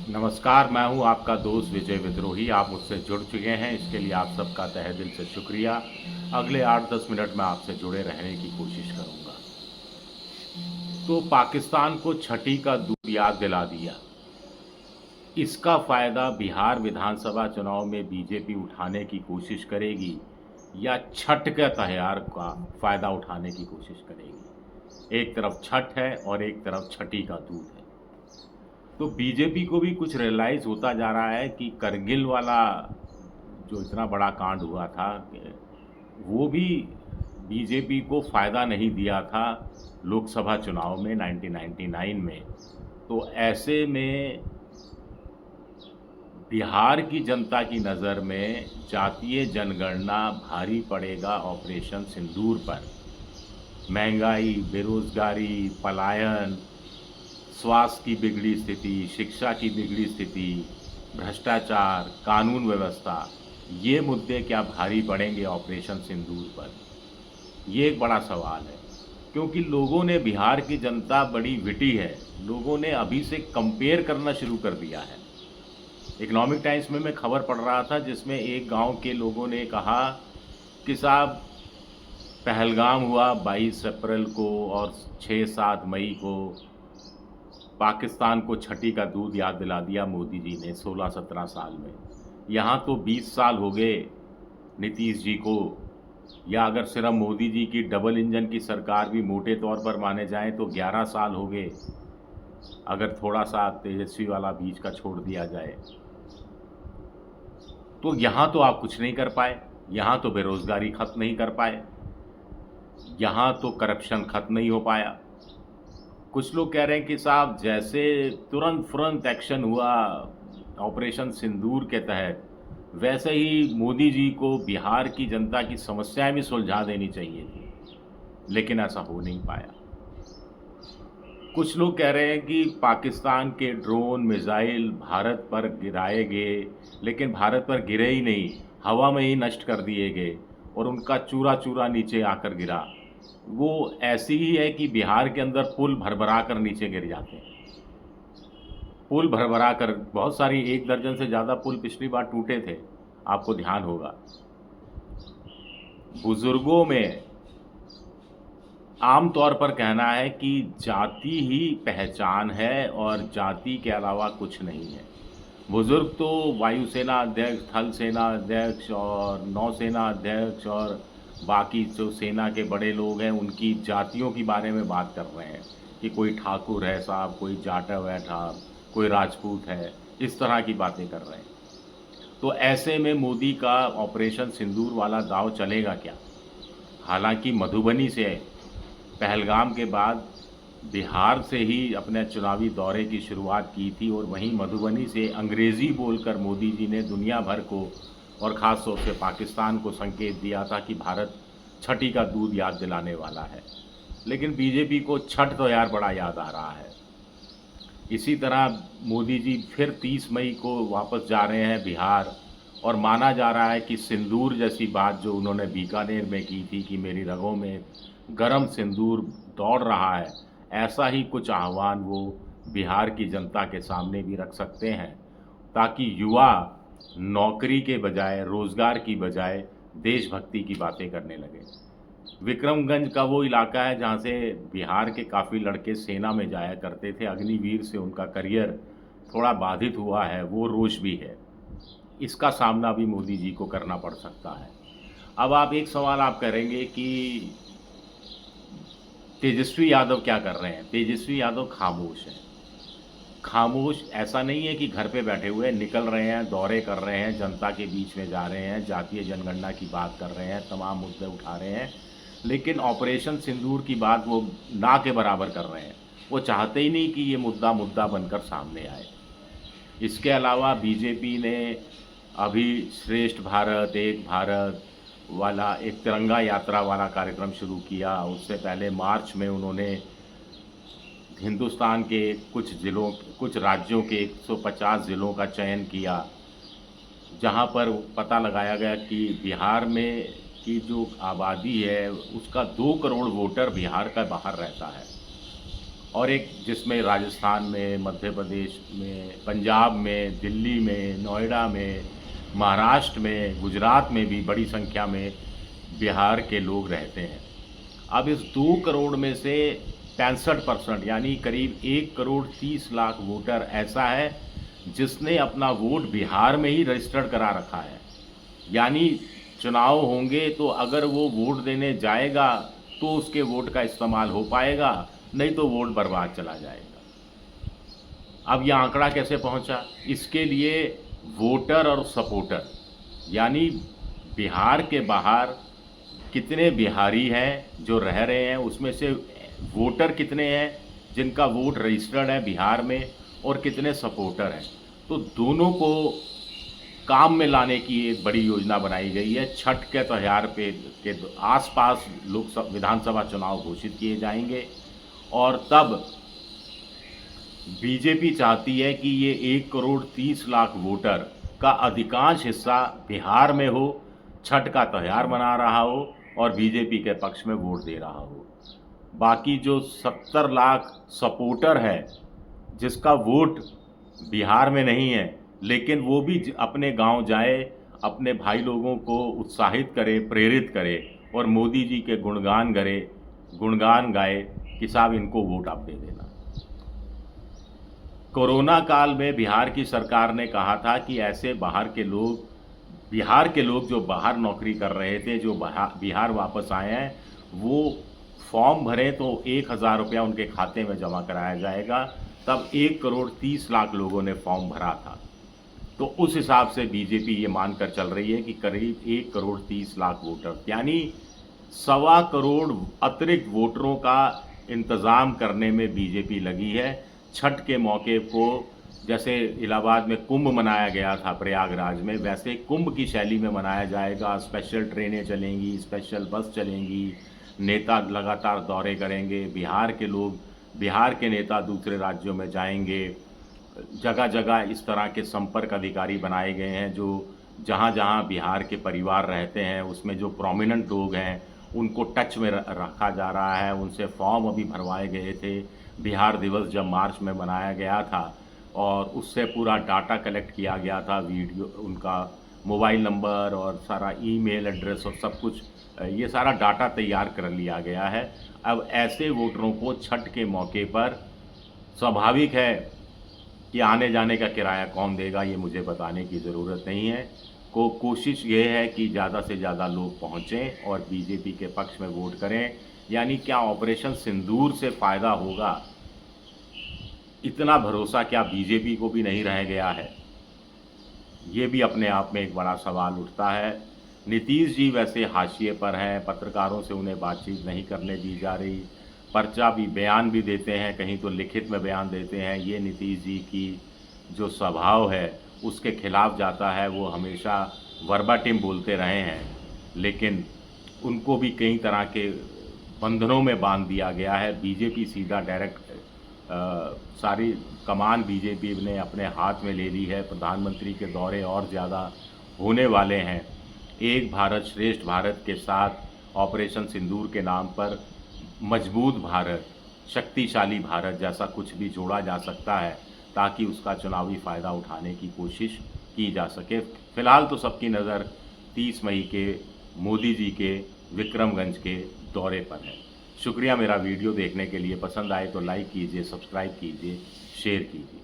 नमस्कार, मैं हूं आपका दोस्त विजय विद्रोही। आप मुझसे जुड़ चुके हैं, इसके लिए आप सबका तहे दिल से शुक्रिया। अगले 8-10 मिनट में आपसे जुड़े रहने की कोशिश करूंगा। तो पाकिस्तान को छठी का दूध याद दिला दिया। इसका फ़ायदा बिहार विधानसभा चुनाव में बीजेपी उठाने की कोशिश करेगी या छठ के त्योहार का फ़ायदा उठाने की कोशिश करेगी। एक तरफ छठ है और एक तरफ छठी का दूध है। तो बीजेपी को भी कुछ रियलाइज़ होता जा रहा है कि करगिल वाला जो इतना बड़ा कांड हुआ था, वो भी बीजेपी को फ़ायदा नहीं दिया था लोकसभा चुनाव में 1999 में। तो ऐसे में बिहार की जनता की नज़र में जातीय जनगणना भारी पड़ेगा ऑपरेशन सिंदूर पर। महंगाई, बेरोज़गारी, पलायन, स्वास्थ्य की बिगड़ी स्थिति, शिक्षा की बिगड़ी स्थिति, भ्रष्टाचार, कानून व्यवस्था, ये मुद्दे क्या भारी पड़ेंगे ऑपरेशन सिंदूर पर? ये एक बड़ा सवाल है, क्योंकि लोगों ने, बिहार की जनता बड़ी विटी है, लोगों ने अभी से कंपेयर करना शुरू कर दिया है। इकोनॉमिक टाइम्स में मैं खबर पढ़ रहा था जिसमें एक गांव के लोगों ने कहा कि साहब, पहलगाम हुआ 22 अप्रैल को और 6-7 मई को पाकिस्तान को छठी का दूध याद दिला दिया मोदी जी ने 16-17 साल में। यहाँ तो 20 साल हो गए नीतीश जी को, या अगर सिर्फ मोदी जी की डबल इंजन की सरकार भी मोटे तौर पर माने जाएं तो 11 साल हो गए, अगर थोड़ा सा तेजस्वी वाला बीच का छोड़ दिया जाए। तो यहाँ तो आप कुछ नहीं कर पाए, यहाँ तो बेरोज़गारी ख़त्म नहीं कर पाए, यहाँ तो करप्शन ख़त्म नहीं हो पाया। कुछ लोग कह रहे हैं कि साहब, जैसे तुरंत एक्शन हुआ ऑपरेशन सिंदूर के तहत, वैसे ही मोदी जी को बिहार की जनता की समस्याएं भी सुलझा देनी चाहिए थी, लेकिन ऐसा हो नहीं पाया। कुछ लोग कह रहे हैं कि पाकिस्तान के ड्रोन मिसाइल भारत पर गिराए गए, लेकिन भारत पर गिरे ही नहीं, हवा में ही नष्ट कर दिए गए और उनका चूरा चूरा नीचे आकर गिरा। वो ऐसी ही है कि बिहार के अंदर पुल भरभरा कर नीचे गिर जाते हैं। पुल भरभरा कर, बहुत सारी, 1 दर्जन से ज़्यादा पुल पिछली बार टूटे थे, आपको ध्यान होगा। बुजुर्गों में आम तौर पर कहना है कि जाति ही पहचान है और जाति के अलावा कुछ नहीं है। बुजुर्ग तो वायुसेना अध्यक्ष, थल सेना अध्यक्ष और नौसेना अध्यक्ष और बाकी जो सेना के बड़े लोग हैं, उनकी जातियों के बारे में बात कर रहे हैं कि कोई ठाकुर है साहब, कोई जाटव है साहब, कोई राजपूत है, इस तरह की बातें कर रहे हैं। तो ऐसे में मोदी का ऑपरेशन सिंदूर वाला दांव चलेगा क्या? हालांकि मधुबनी से, पहलगाम के बाद बिहार से ही अपने चुनावी दौरे की शुरुआत की थी और वहीं मधुबनी से अंग्रेज़ी बोलकर मोदी जी ने दुनिया भर को और ख़ास तौर से पाकिस्तान को संकेत दिया था कि भारत छठी का दूध याद दिलाने वाला है। लेकिन बीजेपी को छठ तो यार बड़ा याद आ रहा है। इसी तरह मोदी जी फिर 30 मई को वापस जा रहे हैं बिहार, और माना जा रहा है कि सिंदूर जैसी बात जो उन्होंने बीकानेर में की थी कि मेरी रगों में गरम सिंदूर दौड़ रहा है, ऐसा ही कुछ आह्वान वो बिहार की जनता के सामने भी रख सकते हैं, ताकि युवा नौकरी के बजाय, रोज़गार की बजाय देशभक्ति की बातें करने लगे। विक्रमगंज का वो इलाका है जहाँ से बिहार के काफ़ी लड़के सेना में जाया करते थे, अग्निवीर से उनका करियर थोड़ा बाधित हुआ है, वो रोष भी है। इसका सामना भी मोदी जी को करना पड़ सकता है। अब आप एक सवाल आप करेंगे कि तेजस्वी यादव क्या कर रहे हैं? तेजस्वी यादव खामोश हैं। खामोश ऐसा नहीं है कि घर पे बैठे हुए, निकल रहे हैं, दौरे कर रहे हैं, जनता के बीच में जा रहे हैं, जातीय जनगणना की बात कर रहे हैं, तमाम मुद्दे उठा रहे हैं, लेकिन ऑपरेशन सिंदूर की बात वो ना के बराबर कर रहे हैं। वो चाहते ही नहीं कि ये मुद्दा बनकर सामने आए। इसके अलावा बीजेपी ने अभी श्रेष्ठ भारत, एक भारत वाला एक तिरंगा यात्रा वाला कार्यक्रम शुरू किया। उससे पहले मार्च में उन्होंने हिंदुस्तान के कुछ राज्यों के 150 ज़िलों का चयन किया, जहां पर पता लगाया गया कि बिहार में की जो आबादी है उसका 2 करोड़ वोटर बिहार का बाहर रहता है। और एक जिसमें राजस्थान में, मध्य प्रदेश में, पंजाब में, दिल्ली में, नोएडा में, महाराष्ट्र में, गुजरात में भी बड़ी संख्या में बिहार के लोग रहते हैं। अब इस 2 करोड़ में से 65% यानी करीब 1 करोड़ 30 लाख वोटर ऐसा है जिसने अपना वोट बिहार में ही रजिस्टर्ड करा रखा है। यानी चुनाव होंगे तो अगर वो वोट देने जाएगा तो उसके वोट का इस्तेमाल हो पाएगा, नहीं तो वोट बर्बाद चला जाएगा। अब यह आंकड़ा कैसे पहुंचा? इसके लिए वोटर और सपोर्टर यानी बिहार के बाहर कितने बिहारी हैं जो रह रहे हैं, उसमें से वोटर कितने हैं जिनका वोट रजिस्टर्ड है बिहार में, और कितने सपोर्टर हैं। तो दोनों को काम में लाने की एक बड़ी योजना बनाई गई है। छठ के त्यौहार के आसपास विधानसभा चुनाव घोषित किए जाएंगे और तब बीजेपी चाहती है कि ये 1 करोड़ 30 लाख वोटर का अधिकांश हिस्सा बिहार में हो, छठ का त्यौहार मना रहा हो और बीजेपी के पक्ष में वोट दे रहा हो। बाकी जो 70 लाख सपोर्टर है जिसका वोट बिहार में नहीं है, लेकिन वो भी अपने गांव जाए, अपने भाई लोगों को उत्साहित करे, प्रेरित करे और मोदी जी के गुणगान गाए कि साहब इनको वोट आप दे देना। कोरोना काल में बिहार की सरकार ने कहा था कि ऐसे बिहार के लोग जो बाहर नौकरी कर रहे थे, जो बिहार वापस आए हैं, वो फॉर्म भरें तो 1,000 रुपया उनके खाते में जमा कराया जाएगा। तब 1 करोड़ 30 लाख लोगों ने फॉर्म भरा था। तो उस हिसाब से बीजेपी ये मानकर चल रही है कि करीब 1 करोड़ 30 लाख वोटर यानी 1.25 करोड़ अतिरिक्त वोटरों का इंतज़ाम करने में बीजेपी लगी है। छठ के मौके को जैसे इलाहाबाद में कुंभ मनाया गया था प्रयागराज में, वैसे कुंभ की शैली में मनाया जाएगा। स्पेशल ट्रेनें चलेंगी, स्पेशल बस चलेंगी, नेता लगातार दौरे करेंगे, बिहार के नेता दूसरे राज्यों में जाएंगे। जगह जगह इस तरह के संपर्क अधिकारी बनाए गए हैं जो जहाँ जहाँ बिहार के परिवार रहते हैं उसमें जो प्रोमिनेंट लोग हैं उनको टच में रखा जा रहा है। उनसे फॉर्म अभी भरवाए गए थे। बिहार दिवस जब मार्च में मनाया गया था और उससे पूरा डाटा कलेक्ट किया गया था, वीडियो, उनका मोबाइल नंबर और सारा ईमेल एड्रेस और सब कुछ, ये सारा डाटा तैयार कर लिया गया है। अब ऐसे वोटरों को छठ के मौके पर स्वाभाविक है कि आने जाने का किराया कौन देगा, ये मुझे बताने की ज़रूरत नहीं है। कोशिश ये है कि ज़्यादा से ज़्यादा लोग पहुँचें और बीजेपी के पक्ष में वोट करें। यानी क्या ऑपरेशन सिंदूर से फ़ायदा होगा, इतना भरोसा क्या बीजेपी को भी नहीं रह गया है? ये भी अपने आप में एक बड़ा सवाल उठता है। नीतीश जी वैसे हाशिए पर हैं, पत्रकारों से उन्हें बातचीत नहीं करने दी जा रही, पर्चा भी बयान भी देते हैं, कहीं तो लिखित में बयान देते हैं। ये नीतीश जी की जो स्वभाव है उसके खिलाफ जाता है। वो हमेशा वर्बाटिम बोलते रहे हैं, लेकिन उनको भी कई तरह के बंधनों में बांध दिया गया है। बीजेपी सीधा डायरेक्ट सारी कमान बीजेपी ने अपने हाथ में ले ली है। प्रधानमंत्री के दौरे और ज़्यादा होने वाले हैं। एक भारत श्रेष्ठ भारत के साथ ऑपरेशन सिंदूर के नाम पर मजबूत भारत, शक्तिशाली भारत जैसा कुछ भी जोड़ा जा सकता है ताकि उसका चुनावी फ़ायदा उठाने की कोशिश की जा सके। फ़िलहाल तो सबकी नज़र 30 मई के मोदी जी के विक्रमगंज के दौरे पर है। शुक्रिया मेरा वीडियो देखने के लिए। पसंद आए तो लाइक कीजिए, सब्सक्राइब कीजिए, शेयर कीजिए।